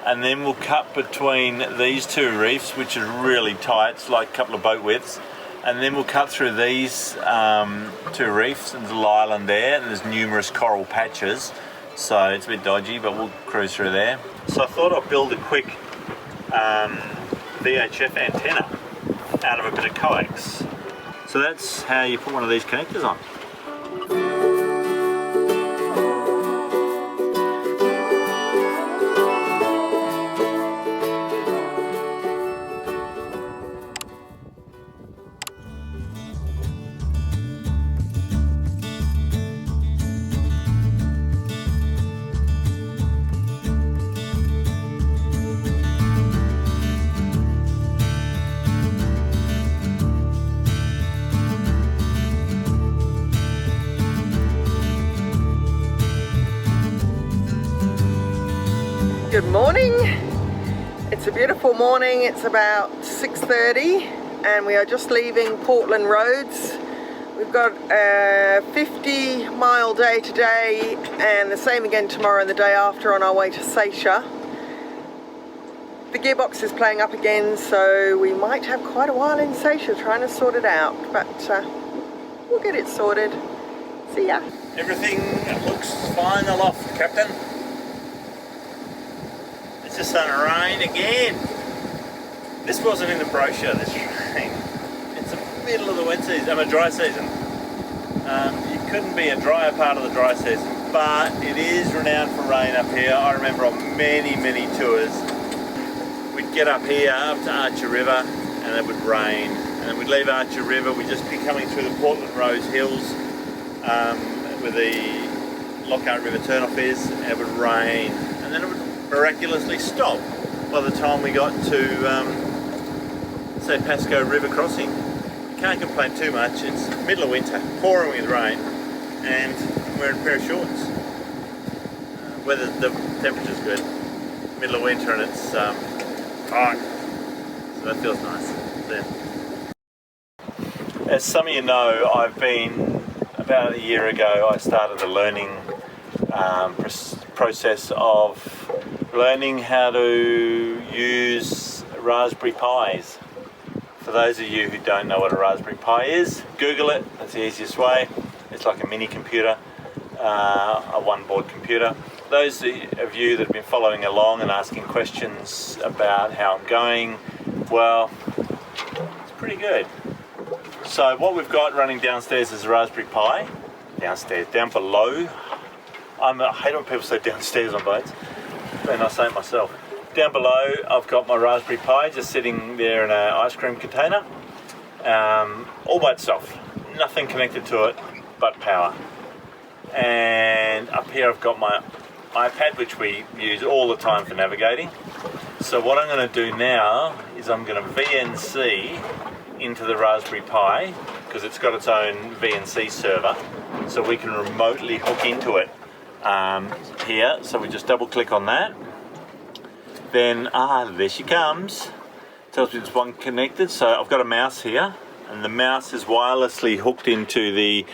and then we'll cut between these two reefs, which is really tight. It's like a couple of boat widths, and then we'll cut through these two reefs and the little island there, and there's numerous coral patches, so it's a bit dodgy, but we'll cruise through there. So I thought I'd build a quick VHF antenna out of a bit of coax. So that's how you put one of these connectors on. Good morning. It's a beautiful morning. It's about 6:30 and we are just leaving Portland Roads. We've got a 50-mile day today and the same again tomorrow and the day after on our way to Seisha. The gearbox is playing up again, so we might have quite a while in Seisha trying to sort it out, but we'll get it sorted. See ya. Everything looks fine aloft, Captain. It's just starting to rain again. This wasn't in the brochure, this rain. It's the middle of the wet season, dry season. It couldn't be a drier part of the dry season, but it is renowned for rain up here. I remember on many, many tours, we'd get up here, up to Archer River, and it would rain. And then we'd leave Archer River, we'd just be coming through the Portland Roads hills, where the Lockhart River turnoff is, and it would rain. And then it would miraculously stop by the time we got to say Pasco River crossing. You can't complain too much. It's middle of winter, pouring with rain, and we're in a pair of shorts. The temperature's good, middle of winter, and it's hot, so that feels nice. Then, as some of you know, I've been, about a year ago I started a learning process of learning how to use Raspberry Pis. For those of you who don't know what a Raspberry Pi is, Google it, that's the easiest way. It's like a mini computer, a one-board computer. Those of you that have been following along and asking questions about how I'm going, well, it's pretty good. So what we've got running downstairs is a Raspberry Pi. Downstairs, down below. I hate when people say downstairs on boats, and I say it myself. Down below I've got my Raspberry Pi just sitting there in an ice cream container, all by itself, nothing connected to it but power. And up here I've got my iPad, which we use all the time for navigating. So what I'm going to do now is I'm going to VNC into the Raspberry Pi, because it's got its own VNC server, so we can remotely hook into it here. So we just double click on that, then there she comes, tells me there's one connected. So I've got a mouse here, and the mouse is wirelessly hooked into the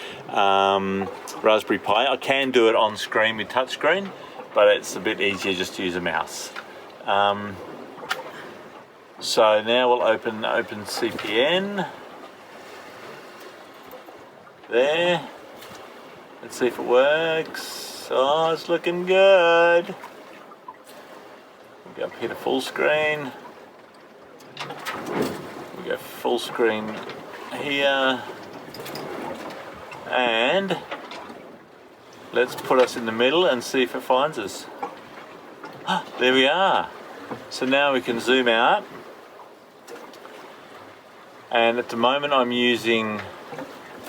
Raspberry Pi. I can do it on screen with touchscreen, but it's a bit easier just to use a mouse. So now we'll open CPN there. Let's see if it works. Oh, it's looking good. We go up here to full screen. We go full screen here. And let's put us in the middle and see if it finds us. There we are. So now we can zoom out. And at the moment I'm using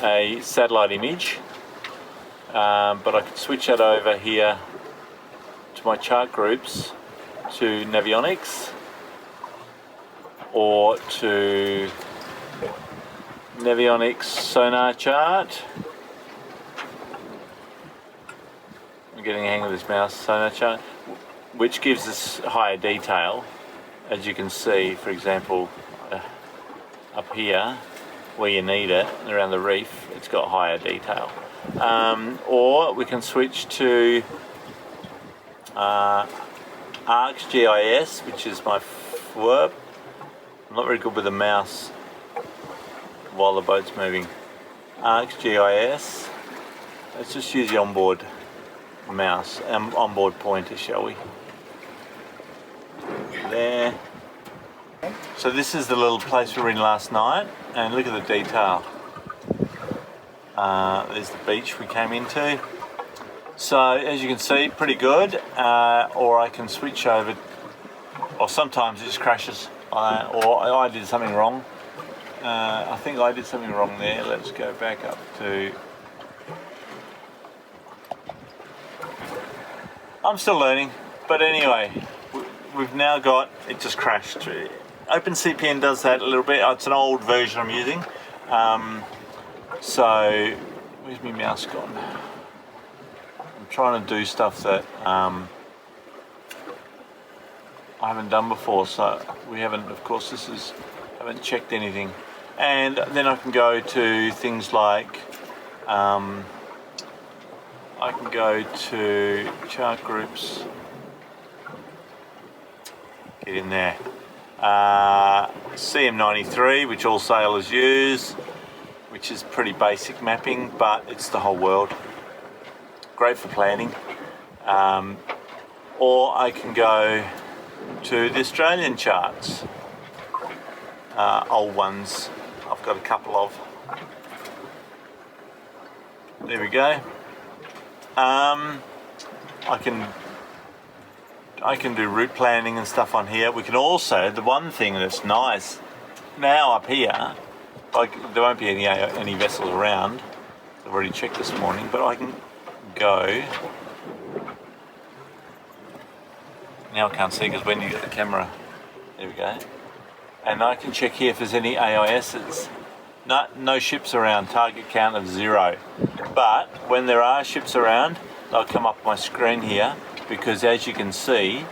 a satellite image, but I can switch that over here to my chart groups, to Navionics, or to Navionics sonar chart. I'm getting a hang of this mouse. Sonar chart, which gives us higher detail, as you can see, for example, up here where you need it, around the reef, it's got higher detail. Or we can switch to ArcGIS, which is my verb. I'm not very good with the mouse while the boat's moving. ArcGIS. Let's just use the onboard mouse and onboard pointer, shall we? There. So this is the little place we were in last night, and look at the detail. There's the beach we came into. So as you can see, pretty good. Or I can switch over, or sometimes it just crashes, or I did something wrong. I think I did something wrong there. Let's go back up to... I'm still learning, but anyway, we've now got, it just crashed. OpenCPN does that a little bit. It's an old version I'm using. So, where's my mouse gone? I'm trying to do stuff that I haven't done before, so we haven't, of course, haven't checked anything. And then I can go to things like, I can go to chart groups, get in there. CM93, which all sailors use, which is pretty basic mapping, but it's the whole world. Great for planning. Or I can go to the Australian charts, old ones. I've got a couple of. There we go. I can do route planning and stuff on here. We can also, the one thing that's nice now up here, like there won't be any vessels around. I've already checked this morning, but I can go. Now I can't see because Wendy got the camera. There we go. And I can check here if there's any AISs. No ships around, target count of 0. But when there are ships around, they'll come up my screen here, because as you can see,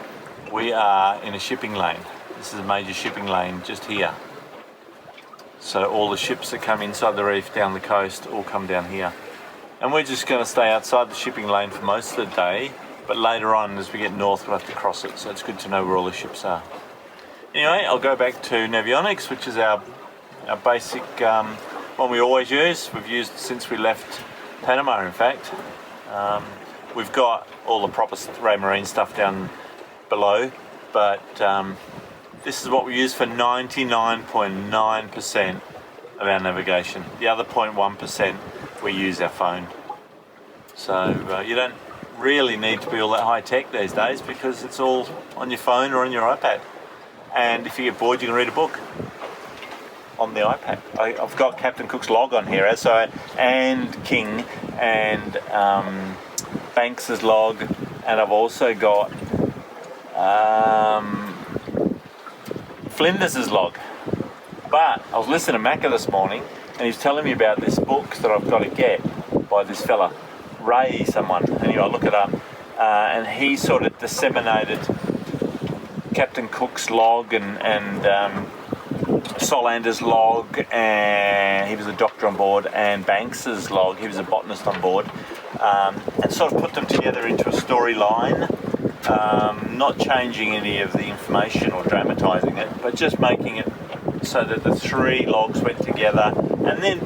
we are in a shipping lane. This is a major shipping lane just here. So all the ships that come inside the reef down the coast all come down here. And we're just going to stay outside the shipping lane for most of the day, but later on as we get north we'll have to cross it, so it's good to know where all the ships are. Anyway, I'll go back to Navionics, which is our basic one we always use. We've used since we left Panama, in fact. We've got all the proper Ray Marine stuff down below, but this is what we use for 99.9% of our navigation. The other 0.1% we use our phone. So you don't really need to be all that high tech these days, because it's all on your phone or on your iPad. And if you get bored, you can read a book on the iPad. I've got Captain Cook's log on here, and King, and Banks's log, and I've also got Flinders' log. But I was listening to Macca this morning, and he was telling me about this book that I've got to get by this fella, Ray someone. Anyway, I'll look it up. And he sort of disseminated Captain Cook's log and Solander's log, and he was a doctor on board, and Banks's log, he was a botanist on board, and sort of put them together into a storyline, not changing any of the information or dramatising it, but just making it so that the three logs went together, and then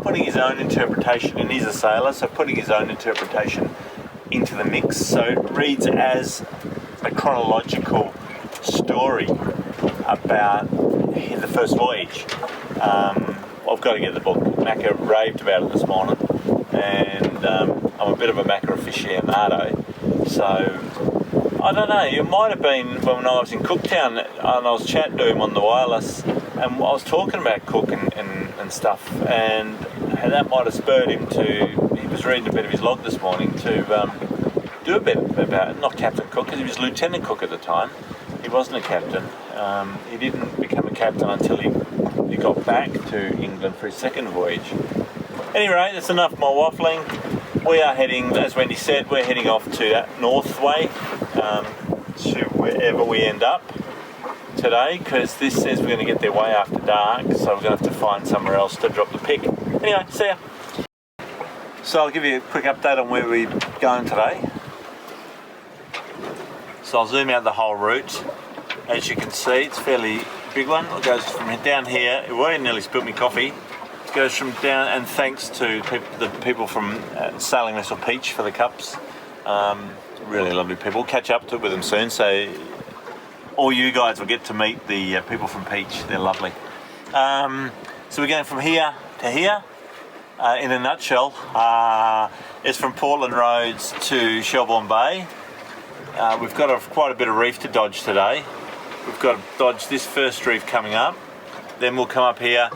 putting his own interpretation, and he's a sailor, so putting his own interpretation into the mix, so it reads as a chronological story about the first voyage. I've got to get the book. Macca raved about it this morning, and I'm a bit of a Macca aficionado, so I don't know, it might have been when I was in Cooktown and I was chatting to him on the wireless, and I was talking about Cook and stuff, and that might have spurred him to, he was reading a bit of his log this morning, to do a bit about it. Not Captain Cook, because he was Lieutenant Cook at the time. He wasn't a captain. He didn't become a captain until he got back to England for his second voyage. Anyway, that's enough of my waffling. We are heading, as Wendy said, we're heading off to that north way, to wherever we end up today, because this says we're going to get there way after dark, so we're going to have to find somewhere else to drop the pick. Anyway, see ya. So I'll give you a quick update on where we're going today. So I'll zoom out the whole route. As you can see, it's a fairly big one. It goes from down here. It nearly spilled me coffee. It goes from down, and thanks to the people from Sailing Vessel Peach for the cups. Really lovely people. Catch up with them soon, so all you guys will get to meet the people from Peach. They're lovely. So we're going from here to here. In a nutshell, it's from Portland Roads to Shelbourne Bay. We've got quite a bit of reef to dodge today. We've got to dodge this first reef coming up. Then we'll come up here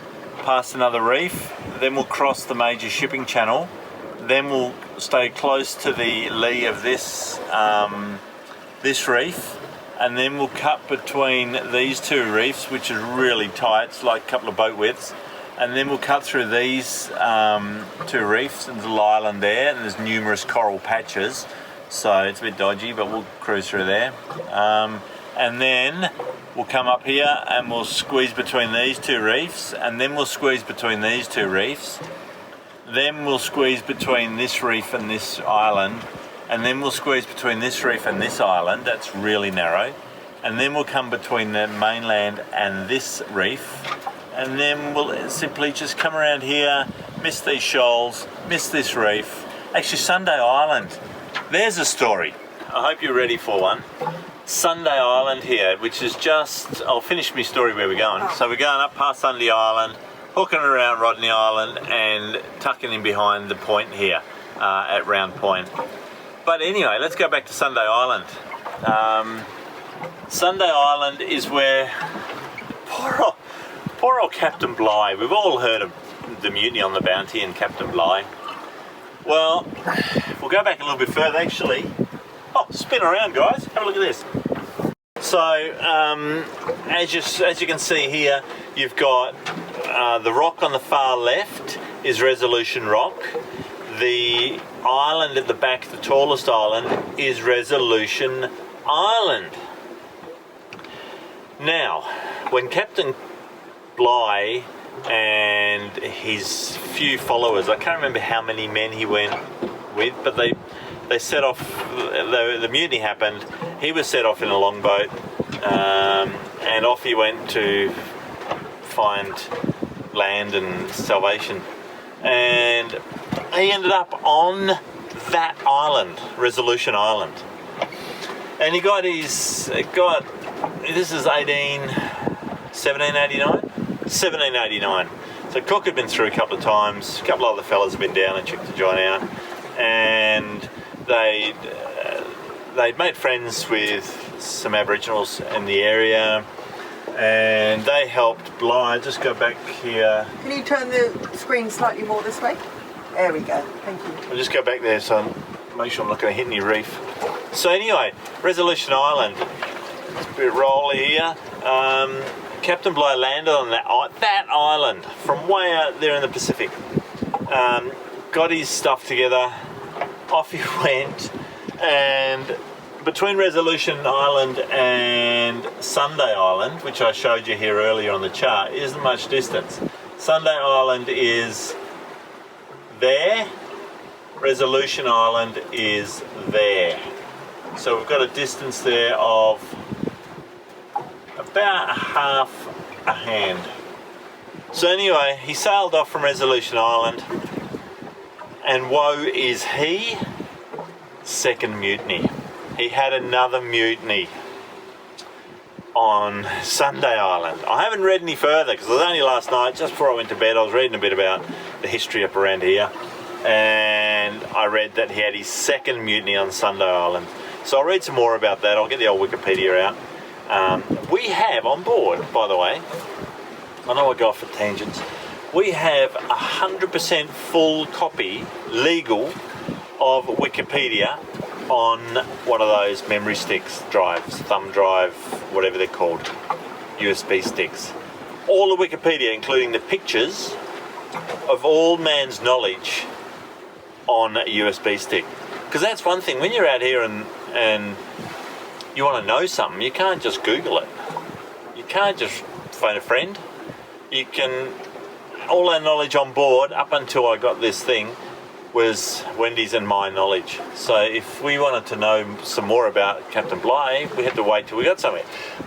past another reef. Then we'll cross the major shipping channel. Then we'll stay close to the lee of this reef, and then we'll cut between these two reefs, which is really tight. It's like a couple of boat widths, and then we'll cut through these two reefs and the little island there, and there's numerous coral patches, so it's a bit dodgy, but we'll cruise through there. And then we'll come up here and we'll squeeze between these two reefs, and then we'll squeeze between these two reefs. Then we'll squeeze between this reef and this island, and then we'll squeeze between this reef and this island. That's really narrow. And then we'll come between the mainland and this reef, and then we'll simply just come around here, miss these shoals, miss this reef. Actually, Sunday Island, there's a story. I hope you're ready for one. Sunday Island here, which is just, I'll finish my story where we're going. So we're going up past Sunday Island, hooking around Rodney Island and tucking in behind the point here at Round Point. But anyway, let's go back to Sunday Island. Sunday Island is where poor old Captain Bligh, we've all heard of the mutiny on the Bounty and Captain Bligh. Well, we'll go back a little bit further actually. Oh, spin around guys, have a look at this. So, as you can see here, you've got the rock on the far left is Resolution Rock. The island at the back, the tallest island, is Resolution Island. Now, when Captain Bligh and his few followers, I can't remember how many men he went with, but they set off, the mutiny happened, he was set off in a longboat, and off he went to find land and salvation. And he ended up on that island, Resolution Island. And he got this is 1789? So Cook had been through a couple of times, a couple of other fellas had been down and checked to join out, and they'd made friends with some Aboriginals in the area, and they helped Bligh. Just go back here. Can you turn the screen slightly more this way? There we go, thank you. I'll just go back there so make sure I'm not going to hit any reef. So anyway, Resolution Island. It's a bit rolly here. Captain Bligh landed on that island from way out there in the Pacific. Got his stuff together, off he went, and between Resolution Island and Sunday Island, which I showed you here earlier on the chart, isn't much distance. Sunday Island is there, Resolution Island is there. So we've got a distance there of about half a hand. So anyway, he sailed off from Resolution Island, and woe is he, second mutiny. He had another mutiny on Sunday Island. I haven't read any further because it was only last night, just before I went to bed. I was reading a bit about the history up around here, and I read that he had his second mutiny on Sunday Island. So I'll read some more about that. I'll get the old Wikipedia out. We have on board, by the way, I know I go off for tangents, we have 100% full copy, legal, of Wikipedia on one of those memory sticks drives, thumb drive, whatever they're called, USB sticks. All the Wikipedia, including the pictures of all man's knowledge on a USB stick. Because that's one thing, when you're out here and you want to know something, you can't just Google it. You can't just phone a friend. You can, all our knowledge on board, up until I got this thing, was Wendy's and my knowledge. So if we wanted to know some more about Captain Bligh, we had to wait till we got somewhere.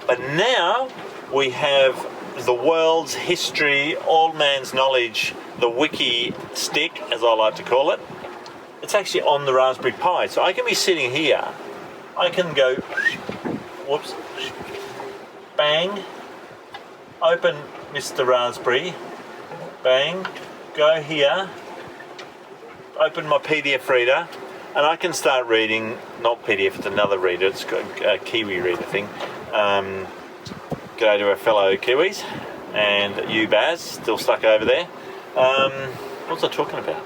But now we have the world's history, all man's knowledge, the wiki stick, as I like to call it. It's actually on the Raspberry Pi. So I can be sitting here, I can go, whoops, bang, open Mr. Raspberry, bang, go here, open my PDF reader, and I can start reading, not PDF, it's another reader, it's got a Kiwi reader thing. G'day to our fellow Kiwis, and you Baz, still stuck over there. What was I talking about?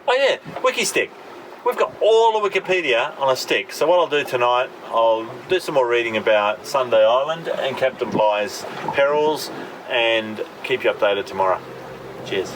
Oh yeah, Wikistick. We've got all of Wikipedia on a stick, so what I'll do tonight, I'll do some more reading about Stanley Island and Captain Bligh's perils, and keep you updated tomorrow. Cheers.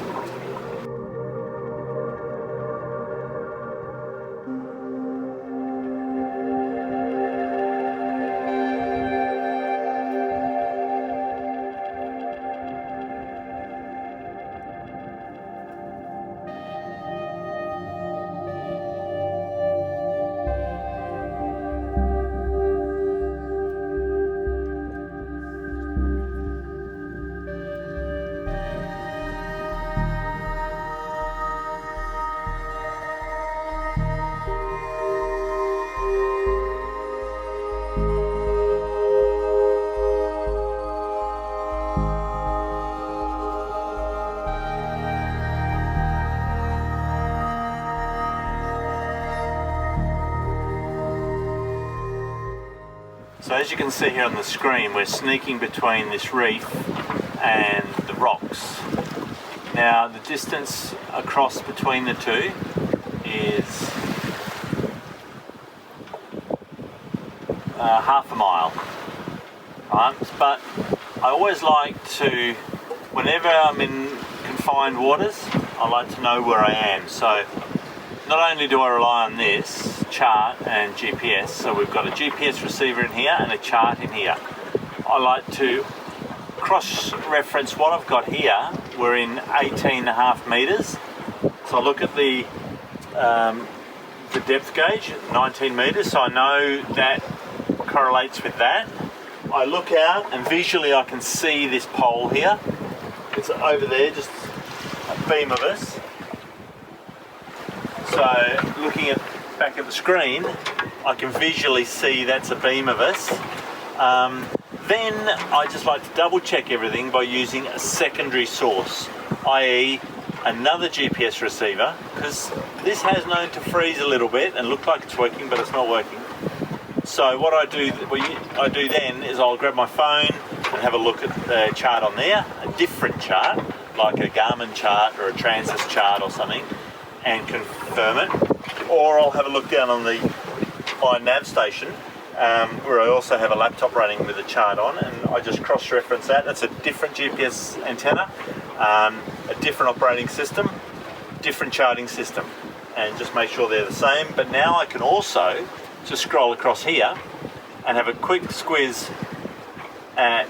So as you can see here on the screen, we're sneaking between this reef and the rocks. Now the distance across between the two is half a mile, right? But I always like to, whenever I'm in confined waters, I like to know where I am. So not only do I rely on this chart and GPS, so we've got a GPS receiver in here and a chart in here. I like to cross-reference what I've got here. We're in 18.5 meters. So I look at the depth gauge, 19 meters, so I know that correlates with that. I look out and visually I can see this pole here. It's over there, just a beam of us. So looking at back at the screen, I can visually see that's a beam of us. Then I just like to double check everything by using a secondary source, i.e. another GPS receiver, because this has known to freeze a little bit and look like it's working, but it's not working. So what I do then is I'll grab my phone and have a look at the chart on there, a different chart, like a Garmin chart or a Transys chart or something, and confirm it. Or I'll have a look down on my nav station, where I also have a laptop running with a chart on, and I just cross-reference that. That's a different GPS antenna, a different operating system, different charting system, and just make sure they're the same. But now I can also just scroll across here and have a quick squiz at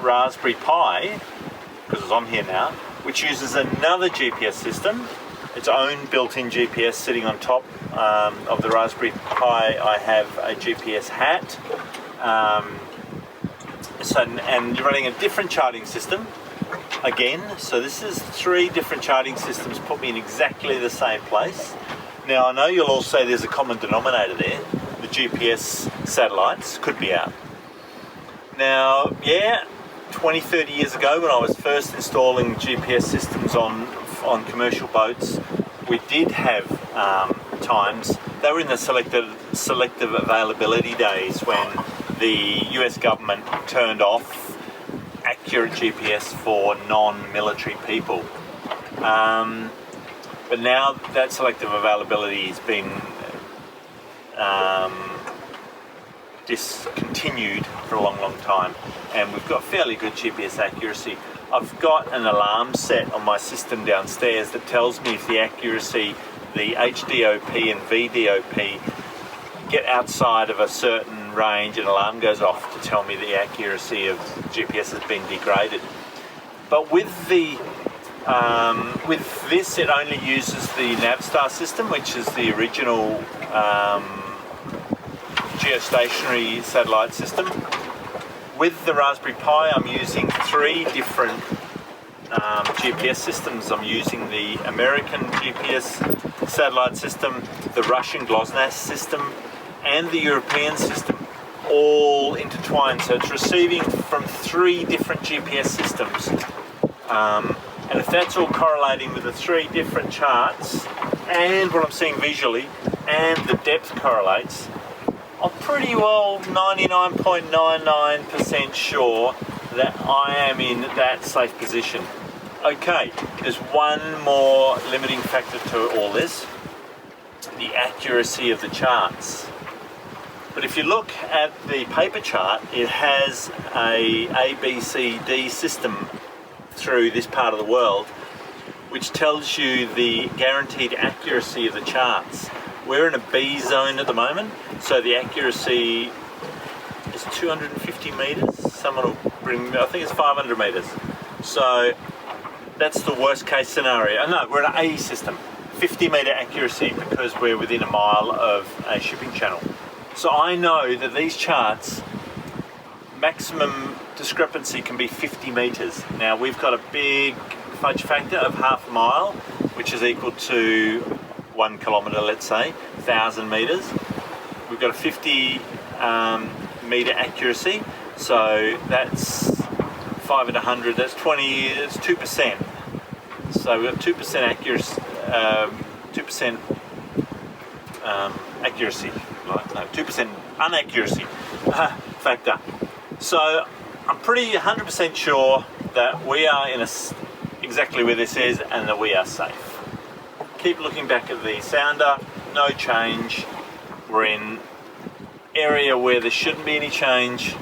Raspberry Pi, because it's on here now, which uses another GPS system, its own built-in GPS sitting on top of the Raspberry Pi. I have a GPS hat, and you're running a different charting system again. So this is 3 different charting systems put me in exactly the same place. Now I know you'll all say there's a common denominator there. The GPS satellites could be out. Now, yeah, 20-30 years ago when I was first installing GPS systems on commercial boats, we did have times, they were in the selective availability days when the US government turned off accurate GPS for non-military people. But now that selective availability has been discontinued for a long time, and we've got fairly good GPS accuracy. I've got an alarm set on my system downstairs that tells me if the accuracy, the HDOP and VDOP get outside of a certain range, an alarm goes off to tell me the accuracy of GPS has been degraded. But with the With this, it only uses the Navstar system, which is the original geostationary satellite system. With the Raspberry Pi, I'm using 3 different GPS systems. I'm using the American GPS satellite system, the Russian GLONASS system, and the European system, all intertwined. So it's receiving from 3 different GPS systems. And if that's all correlating with the 3 different charts and what I'm seeing visually, and the depth correlates, I'm pretty well 99.99% sure that I am in that safe position. Okay, there's one more limiting factor to all this: the accuracy of the charts. But if you look at the paper chart, it has a ABCD system through this part of the world, which tells you the guaranteed accuracy of the charts. We're in a B zone at the moment, so the accuracy is 250 meters. Someone will bring, I think it's 500 meters. So that's the worst case scenario. No, we're in an A system, 50 meter accuracy, because we're within a mile of a shipping channel. So I know that these charts, maximum discrepancy can be 50 meters. Now we've got a big fudge factor of half a mile, which is equal to 1 kilometer, let's say, 1,000 meters. We've got a 50 meter accuracy, so that's 5 and 100, that's 20, it's 2%. So we've got 2% accuracy, 2% accuracy, right? No, 2% inaccuracy factor. So I'm pretty 100% sure that we are in exactly where this is, and that we are safe. Keep looking back at the sounder, no change. We're in area where there shouldn't be any change.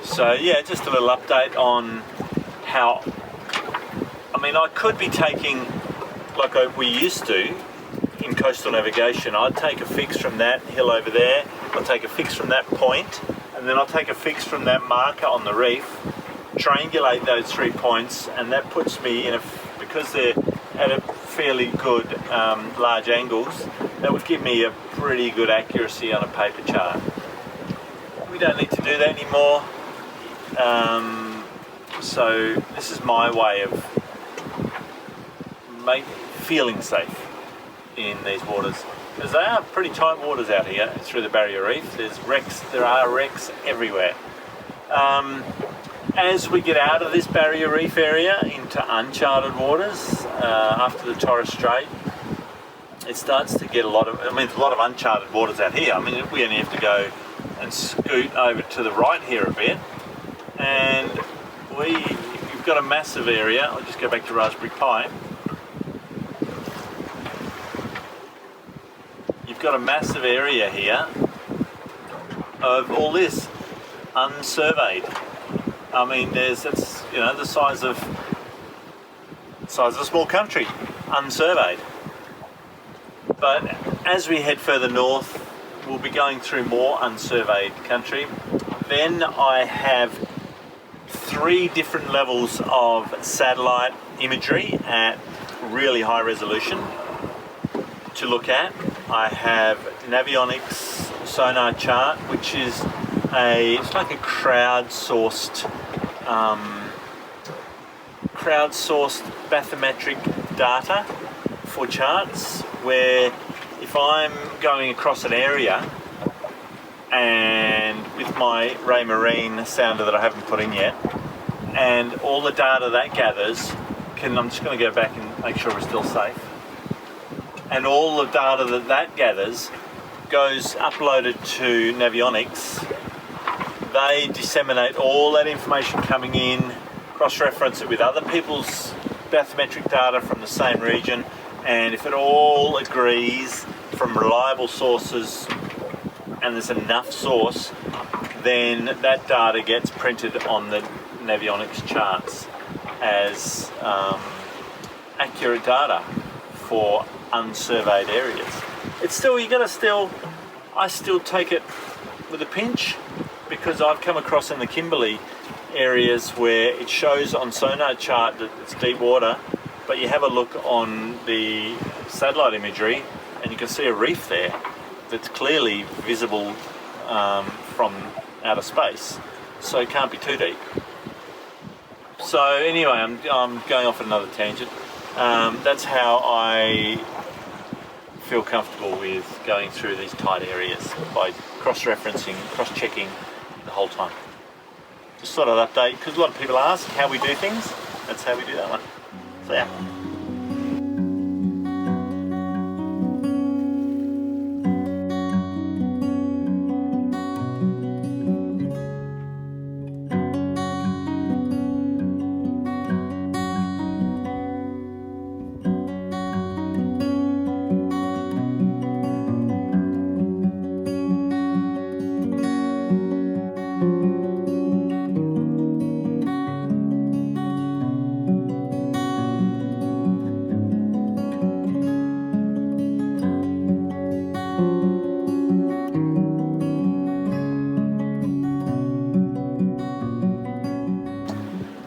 So yeah, just a little update on how, I mean, I could be taking, like we used to in coastal navigation, I'd take a fix from that hill over there, I'll take a fix from that point, and then I'll take a fix from that marker on the reef, triangulate those 3 points, and that puts me in because they're at a fairly good large angles, that would give me a pretty good accuracy on a paper chart. We don't need to do that anymore. So this is my way of feeling safe in these waters, because they are pretty tight waters out here through the barrier reef. There are wrecks everywhere. As we get out of this barrier reef area into uncharted waters after the Torres Strait, it starts to get a lot of uncharted waters out here. I mean, we only have to go and scoot over to the right here a bit, and you've got a massive area. I'll just go back to Raspberry Pi. You've got a massive area here of all this unsurveyed. I mean, it's the size of a small country, unsurveyed. But as we head further north, we'll be going through more unsurveyed country. Then I have 3 different levels of satellite imagery at really high resolution to look at. I have Navionics sonar chart, which is it's like a crowdsourced bathymetric data for charts, where if I'm going across an area and with my Ray Marine sounder that I haven't put in yet, and all the data that gathers, I'm just going to go back and make sure we're still safe, and all the data that gathers goes uploaded to Navionics. They disseminate all that information coming in, cross-reference it with other people's bathymetric data from the same region, and if it all agrees from reliable sources and there's enough source, then that data gets printed on the Navionics charts as accurate data for unsurveyed areas. It's still, I still take it with a pinch, because I've come across in the Kimberley areas where it shows on sonar chart that it's deep water, but you have a look on the satellite imagery and you can see a reef there that's clearly visible from outer space, so it can't be too deep. So anyway, I'm going off on another tangent. That's how I feel comfortable with going through these tight areas, by cross-referencing, cross-checking the whole time. Just thought I'd update, because a lot of people ask how we do things. That's how we do that one. So yeah.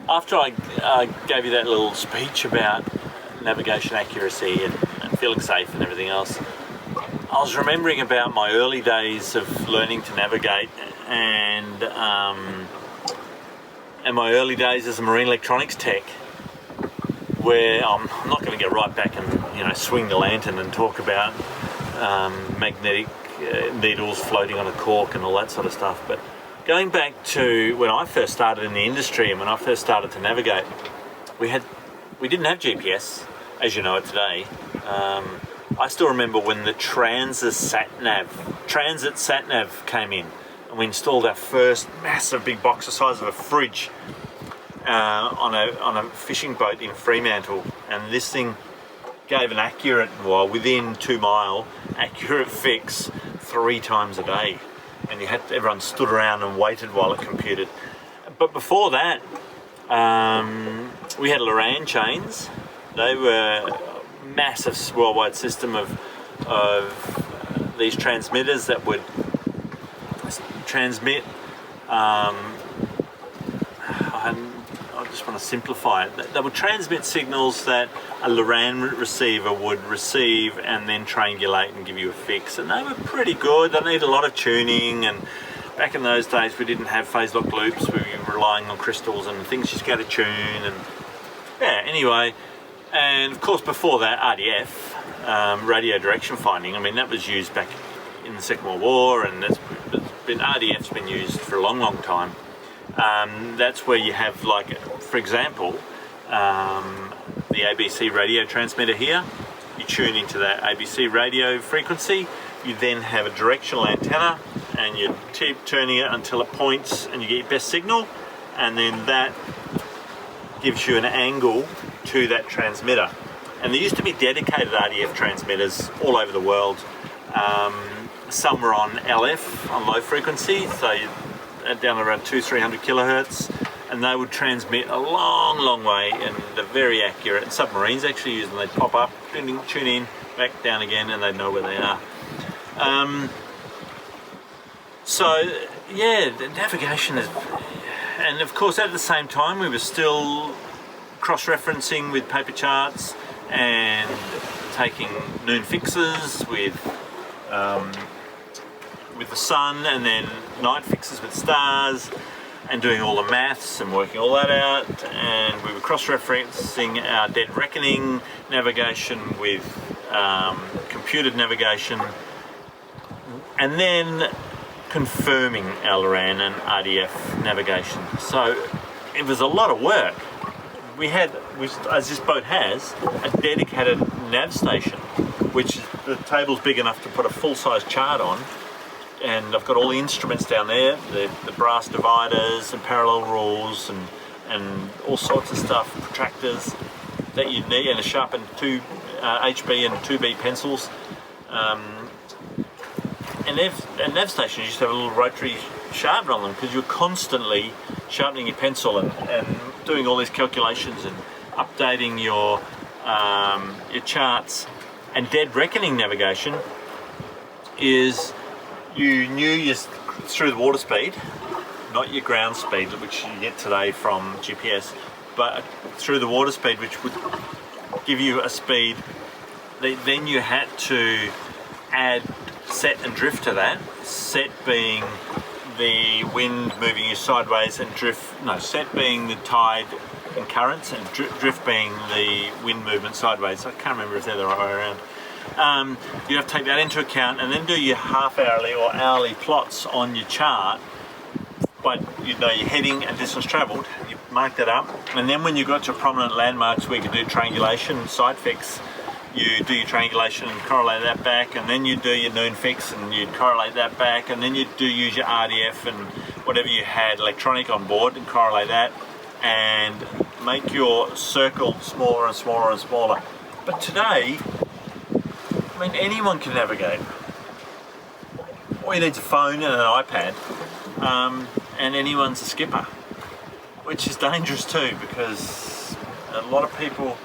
After I gave you that little speech about navigation accuracy and feeling safe and everything else, I was remembering about my early days of learning to navigate and my early days as a marine electronics tech, where I'm not going to get right back and swing the lantern and talk about magnetic needles floating on a cork and all that sort of stuff, but going back to when I first started in the industry and when I first started to navigate, we didn't have GPS as you know it today. I still remember when the transit sat-nav came in, and we installed our first massive big box the size of a fridge on a fishing boat in Fremantle, and this thing gave an accurate, within 2 mile, accurate fix 3 times a day. And everyone stood around and waited while it computed. But before that, we had Loran chains. They were a massive worldwide system of these transmitters that would transmit. I just want to simplify it. They would transmit signals that a Loran receiver would receive and then triangulate and give you a fix. And they were pretty good. They need a lot of tuning, and back in those days we didn't have phase lock loops. We were relying on crystals and things just go to tune. And yeah, anyway, and of course before that, RDF, radio direction finding. I mean, that was used back in the Second World War, and RDF's been used for a long time. That's where you have, like, for example, the ABC radio transmitter here. You tune into that ABC radio frequency. You then have a directional antenna, and you keep turning it until it points and you get your best signal, and then that gives you an angle to that transmitter. And there used to be dedicated RDF transmitters all over the world. Some were on LF, on low frequency, so down around 200-300 kilohertz, and they would transmit a long way, and they're very accurate. And submarines actually use them. They'd pop up, tune in, back down again, and they'd know where they are. So yeah, the navigation is, and of course at the same time we were still cross-referencing with paper charts and taking noon fixes with the sun, and then night fixes with stars, and doing all the maths and working all that out. And we were cross-referencing our dead reckoning navigation with computed navigation, and then confirming our Loran and RDF navigation. So it was a lot of work. We had, as this boat has, a dedicated nav station, which the table's big enough to put a full-size chart on. And I've got all the instruments down there, the brass dividers and parallel rules and all sorts of stuff, protractors that you'd need, and a sharpened HB and 2B pencils. And nav stations used to have a little rotary sharpener on them, because you're constantly sharpening your pencil and doing all these calculations and updating your charts. And dead reckoning navigation is, you knew your through the water speed, not your ground speed, which you get today from GPS, but through the water speed, which would give you a speed. Then you had to add set and drift to that. Set being the wind moving you sideways, and set being the tide and currents, and drift being the wind movement sideways. I can't remember if they're the right way around. You have to take that into account and then do your half-hourly or hourly plots on your chart. But you know your heading and distance travelled, you mark that up, and then when you got to prominent landmarks where you can do triangulation, site fix, you do your triangulation and correlate that back, and then you do your noon fix and you correlate that back, and then you do use your RDF and whatever you had electronic on board and correlate that, and make your circle smaller and smaller and smaller. But today, I mean, anyone can navigate. All you need is a phone and an iPad, and anyone's a skipper, which is dangerous too, because a lot of people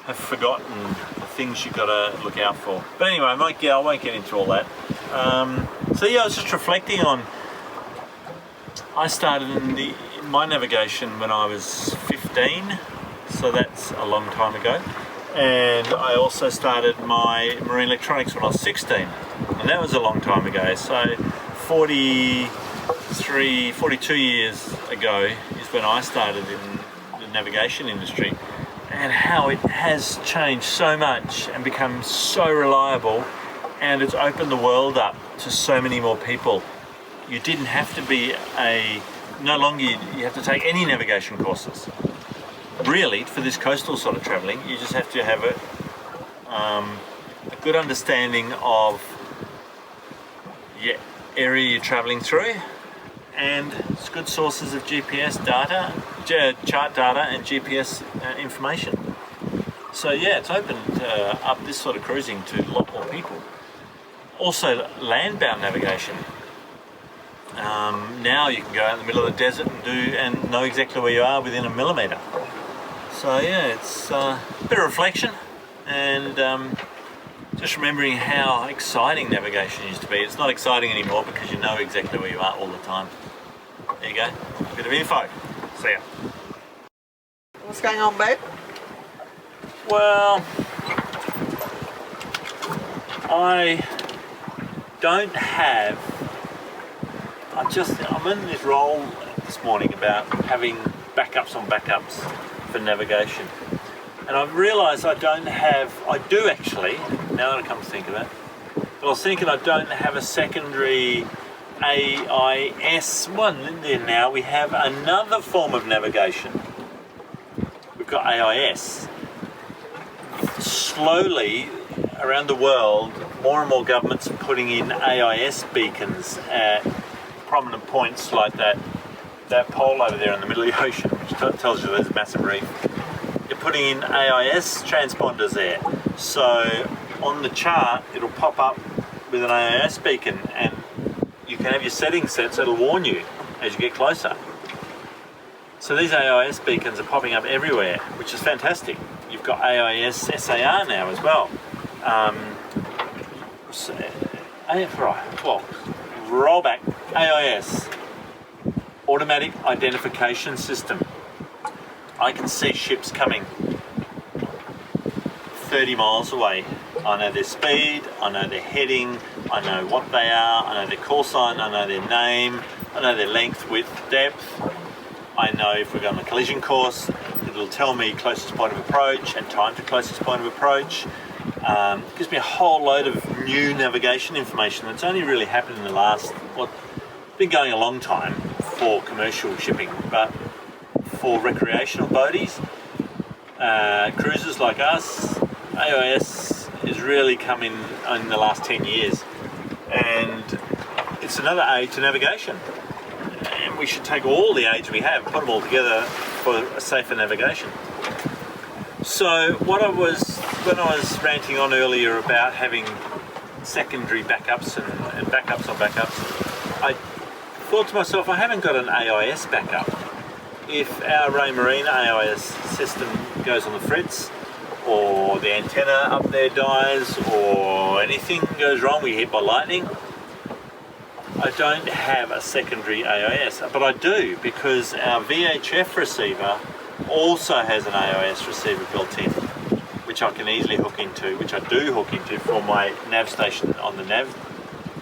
have forgotten the things you've got to look out for. But anyway, I won't get into all that. So yeah, I was just reflecting on, I started in my navigation when I was 15, so that's a long time ago. And I also started my marine electronics when I was 16, and that was a long time ago. So 42 years ago is when I started in the navigation industry, and how it has changed so much and become so reliable, and it's opened the world up to so many more people. You didn't have to be no longer you have to take any navigation courses. Really, for this coastal sort of travelling, you just have to have a good understanding of the area you're travelling through, and it's good sources of GPS data, chart data and GPS information. So yeah, it's opened up this sort of cruising to a lot more people. Also land-bound navigation. Now you can go out in the middle of the desert and know exactly where you are within a millimetre. So yeah, it's a bit of reflection, and just remembering how exciting navigation used to be. It's not exciting anymore because you know exactly where you are all the time. There you go, a bit of info. See ya. What's going on, babe? Well, I don't have, I'm in this role this morning about having backups on backups for navigation. And I've realised I do actually, now that I come to think of it, but I was thinking I don't have a secondary AIS one there now. We have another form of navigation. We've got AIS. Slowly, around the world, more and more governments are putting in AIS beacons at prominent points like that pole over there in the middle of the ocean, which tells you there's a massive reef. You're putting in AIS transponders there. So on the chart, it'll pop up with an AIS beacon, and you can have your settings set so it'll warn you as you get closer. So these AIS beacons are popping up everywhere, which is fantastic. You've got AIS SAR now as well. Roll back. AIS, Automatic Identification System. I can see ships coming 30 miles away. I know their speed, I know their heading, I know what they are, I know their call sign, I know their name, I know their length, width, depth. I know if we're going on a collision course, it'll tell me closest point of approach and time to closest point of approach. It gives me a whole load of new navigation information that's only really happened in the last, it's been going a long time for commercial shipping, but for recreational boaties, cruisers like us, AIS is really come in the last 10 years, and it's another aid to navigation. And we should take all the aids we have, put them all together for a safer navigation. So when I was ranting on earlier about having secondary backups and backups on backups, I thought to myself, I haven't got an AIS backup. If our Ray Marine AIS system goes on the fritz, or the antenna up there dies, or anything goes wrong, we get hit by lightning, I don't have a secondary AIS, but I do, because our VHF receiver also has an AIS receiver built in. which I can easily hook into, which I do hook into for my nav station on the nav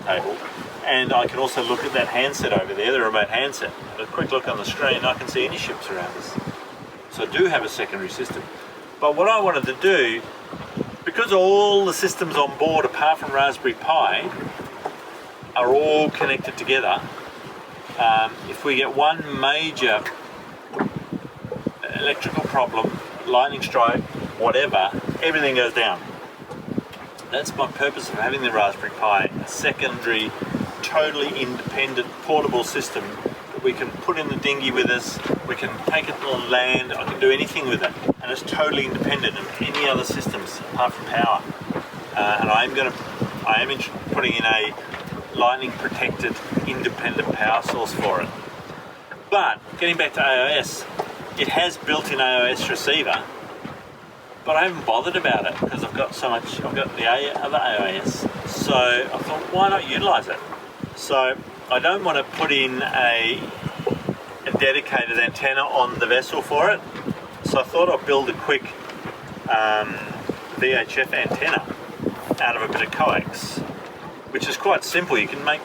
table. And I can also look at that handset over there, the remote handset. A quick look on the screen, I can see any ships around us. So I do have a secondary system. But what I wanted to do, because all the systems on board apart from Raspberry Pi are all connected together, if we get one major electrical problem, lightning strike, whatever, everything goes down. That's my purpose of having the Raspberry Pi, a secondary, totally independent, portable system that we can put in the dinghy with us, we can take it on land, I can do anything with it, and it's totally independent of any other systems apart from power. And I am putting in a lightning protected independent power source for it. But getting back to AOS, it has built-in AOS receiver, but I haven't bothered about it because I've got the other AOS. So I thought, why not utilize it? So I don't want to put in a dedicated antenna on the vessel for it. So I thought I'd build a quick VHF antenna out of a bit of coax, which is quite simple. You can make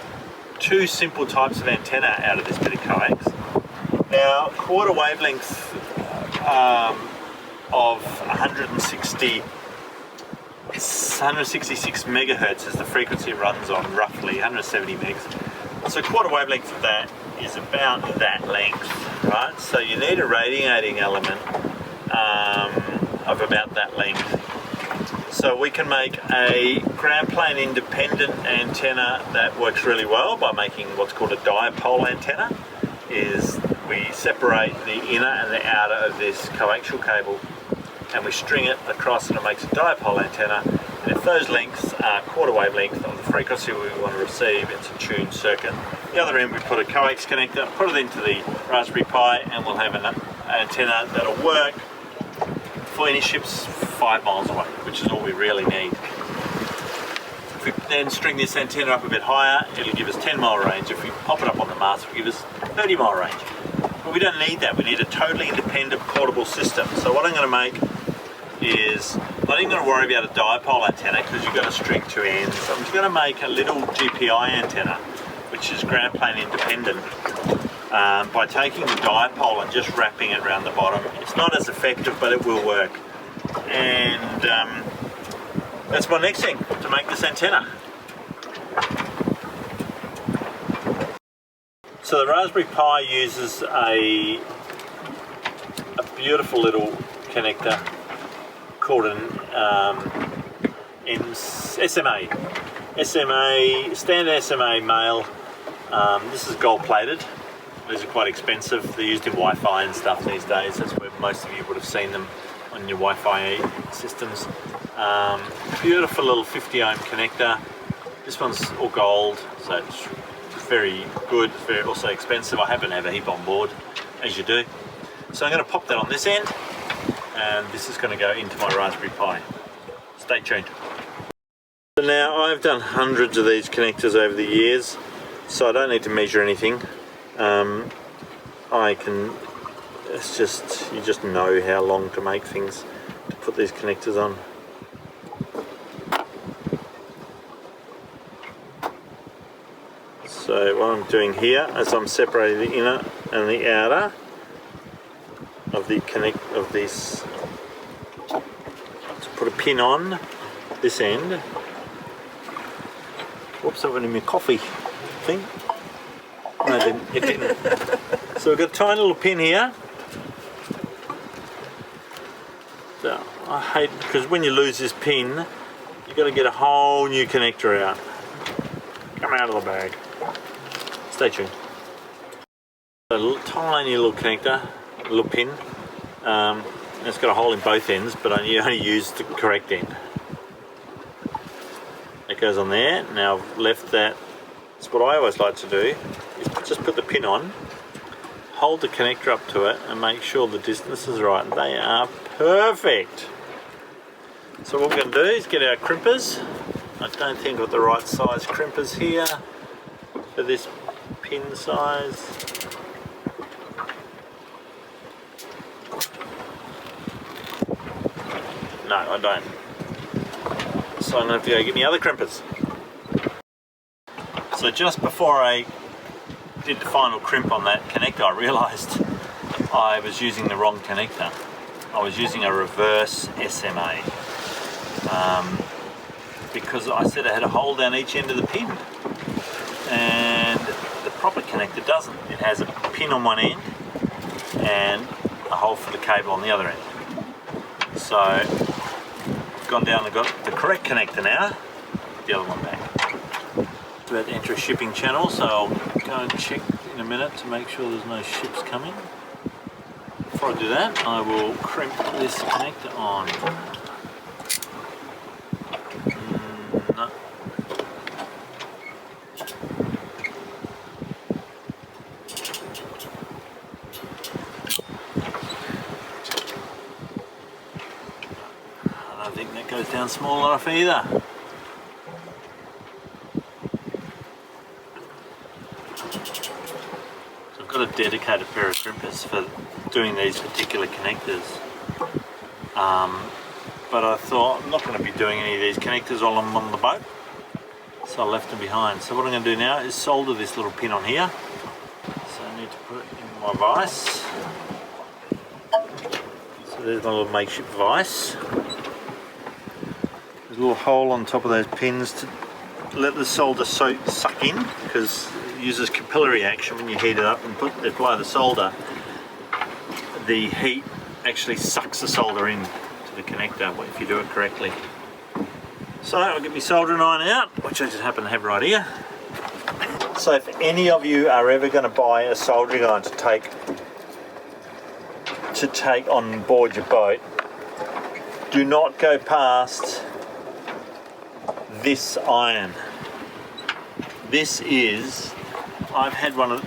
two simple types of antenna out of this bit of coax. Now, quarter wavelength of 166 megahertz is the frequency it runs on, roughly 170 megs. So quarter wavelength of that is about that length, right? So you need a radiating element of about that length. So we can make a ground plane independent antenna that works really well by making what's called a dipole antenna. Is we separate the inner and the outer of this coaxial cable and we string it across and it makes a dipole antenna. And if those lengths are quarter wavelength of the frequency we want to receive, it's a tuned circuit. The other end we put a coax connector, put it into the Raspberry Pi, and we'll have an antenna that'll work for any ships 5 miles away, which is all we really need. If we then string this antenna up a bit higher, it'll give us 10-mile range. If we pop it up on the mast, it'll give us 30-mile range. But we don't need that. We need a totally independent portable system. So what I'm going to make is, I'm not even going to worry about a dipole antenna because you've got to string two ends. So I'm just going to make a little GPI antenna, which is ground plane independent, by taking the dipole and just wrapping it around the bottom. It's not as effective, but it will work. And that's my next thing, to make this antenna. So the Raspberry Pi uses a beautiful little connector called an SMA, standard SMA male. This is gold plated. These are quite expensive. They're used in Wi-Fi and stuff these days. That's where most of you would have seen them on your Wi-Fi systems. Beautiful little 50 ohm connector. This one's all gold, so it's very good, very also expensive. I happen to have a heap on board, as you do. So I'm going to pop that on this end, and this is going to go into my Raspberry Pi. Stay tuned. So now I've done hundreds of these connectors over the years, so I don't need to measure anything. You just know how long to make things to put these connectors on. So what I'm doing here is I'm separating the inner and the outer of the this. To put a pin on this end. Whoops, I went in my coffee thing. No, it didn't. So we've got a tiny little pin here. So I hate, because when you lose this pin, you've got to get a whole new connector out. Come out of the bag. Stay tuned. A little, tiny little connector, a little pin. It's got a hole in both ends, but you only use the correct end. It goes on there. Now I've left that. That's what I always like to do, is just put the pin on, hold the connector up to it and make sure the distance is right. They are perfect. So what we're going to do is get our crimpers. I don't think I've got the right size crimpers here for this pin size. No, I don't. So I'm going to have to go get me other crimpers. So just before I did the final crimp on that connector, I realised I was using the wrong connector. I was using a reverse SMA because I said I had a hole down each end of the pin, and the proper connector doesn't. It has a pin on one end and a hole for the cable on the other end. So I've gone down and got the correct connector now, the other one back. It's about to enter a shipping channel, so I'll go and check in a minute to make sure there's no ships coming. Before I do that, I will crimp this connector on. No. I don't think that goes down small enough either. So I've got a dedicated pair of crimpers for doing these particular connectors. But I thought I'm not going to be doing any of these connectors while I'm on the boat, so I left them behind. So what I'm going to do now is solder this little pin on here. So I need to put it in my vise. So there's my little makeshift vise. There's a little hole on top of those pins to let the solder suck in, because it uses capillary action when you heat it up and apply the solder. The heat actually sucks the solder in to the connector if you do it correctly. So I'll get my soldering iron out, which I just happen to have right here. So if any of you are ever going to buy a soldering iron to take on board your boat, do not go past this iron. This is, I've had one of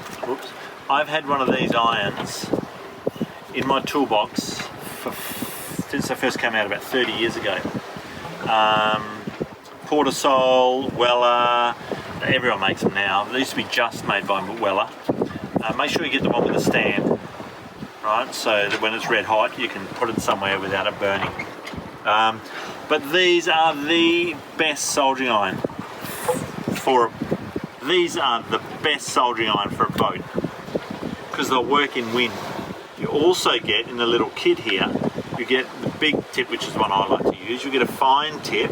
these irons in my toolbox since they first came out about 30 years ago. Portasol, Weller, everyone makes them now. They used to be just made by Weller. Make sure you get the one with a stand, right? So that when it's red hot, you can put it somewhere without it burning. But these are the best soldering iron for a boat, because they'll work in wind. You also get in the little kit here, you get the big tip, which is the one I like to use. You get a fine tip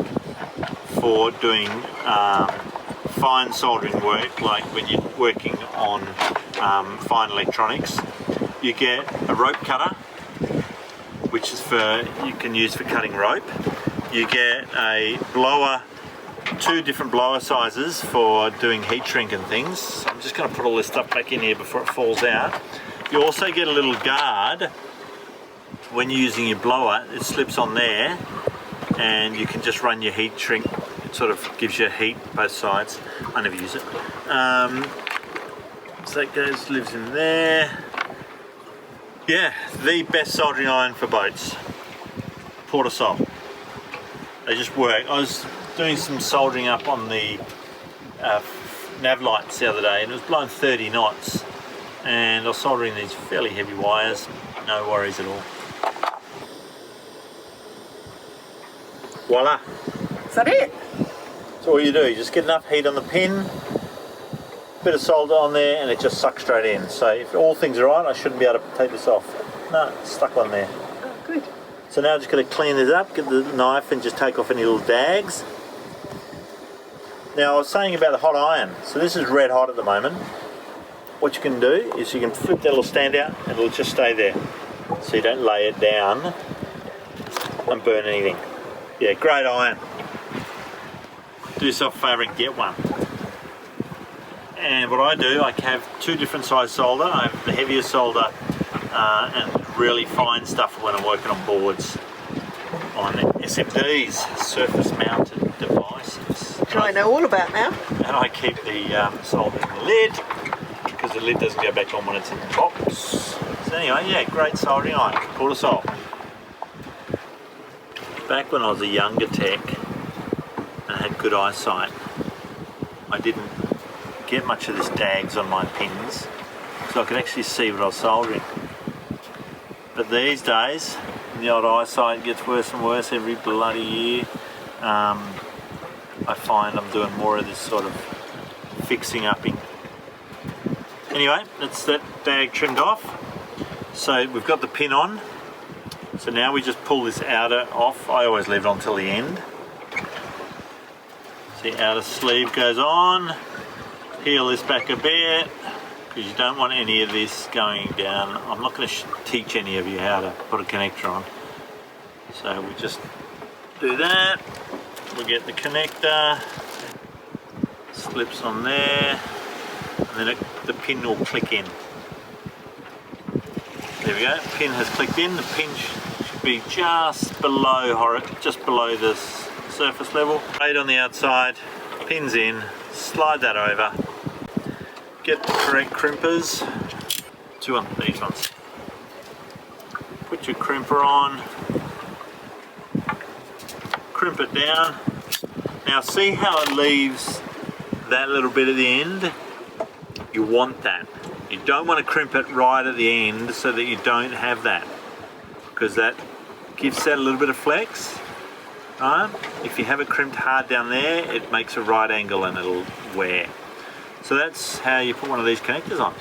for doing fine soldering work, like when you're working on fine electronics. You get a rope cutter, which is you can use for cutting rope. You get a blower, 2 different blower sizes for doing heat shrink and things. So I'm just going to put all this stuff back in here before it falls out. You also get a little guard when you're using your blower. It slips on there and you can just run your heat shrink. It sort of gives you heat both sides. I never use it. So that lives in there. Yeah, the best soldering iron for boats. Portasol. They just work. I was doing some soldering up on the nav lights the other day, and it was blowing 30 knots. And I was soldering these fairly heavy wires. No worries at all. Voila. Is that it? That's all you do. You just get enough heat on the pin, bit of solder on there, and it just sucks straight in. So if all things are right, I shouldn't be able to take this off. No, it's stuck on there. Oh, good. So now I'm just going to clean this up, get the knife and just take off any little dags. Now I was saying about the hot iron. So this is red hot at the moment. What you can do is you can flip that little stand out and it'll just stay there. So you don't lay it down and burn anything. Yeah, great iron. Do yourself a favour and get one. And what I do, I have 2 different size solder. I have the heavier solder and really fine stuff when I'm working on boards on SMDs, surface mounted devices. Which I know all about now. And I keep the solder in the lid, because the lid doesn't go back on when it's in the box. So anyway, yeah, great soldering iron, Portasol. Back when I was a younger tech and had good eyesight, I didn't get much of this dags on my pins, so I could actually see what I was soldering. But these days, the old eyesight gets worse and worse every bloody year. I find I'm doing more of this sort of fixing upping. Anyway, that's that bag trimmed off. So we've got the pin on. So now we just pull this outer off. I always leave it on till the end. So the outer sleeve goes on. Peel this back a bit, because you don't want any of this going down. I'm not going to teach any of you how to put a connector on. So we just do that. We get the connector, slips on there, and then the pin will click in. There we go, pin has clicked in. The pin should be just below the surface level. Blade on the outside, pins in, slide that over. Get the correct crimpers. These ones. Put your crimper on. Crimp it down. Now see how it leaves that little bit at the end? You want that. You don't want to crimp it right at the end so that you don't have that, because that gives that a little bit of flex. Right? If you have it crimped hard down there, it makes a right angle and it'll wear. So that's how you put one of these connectors on.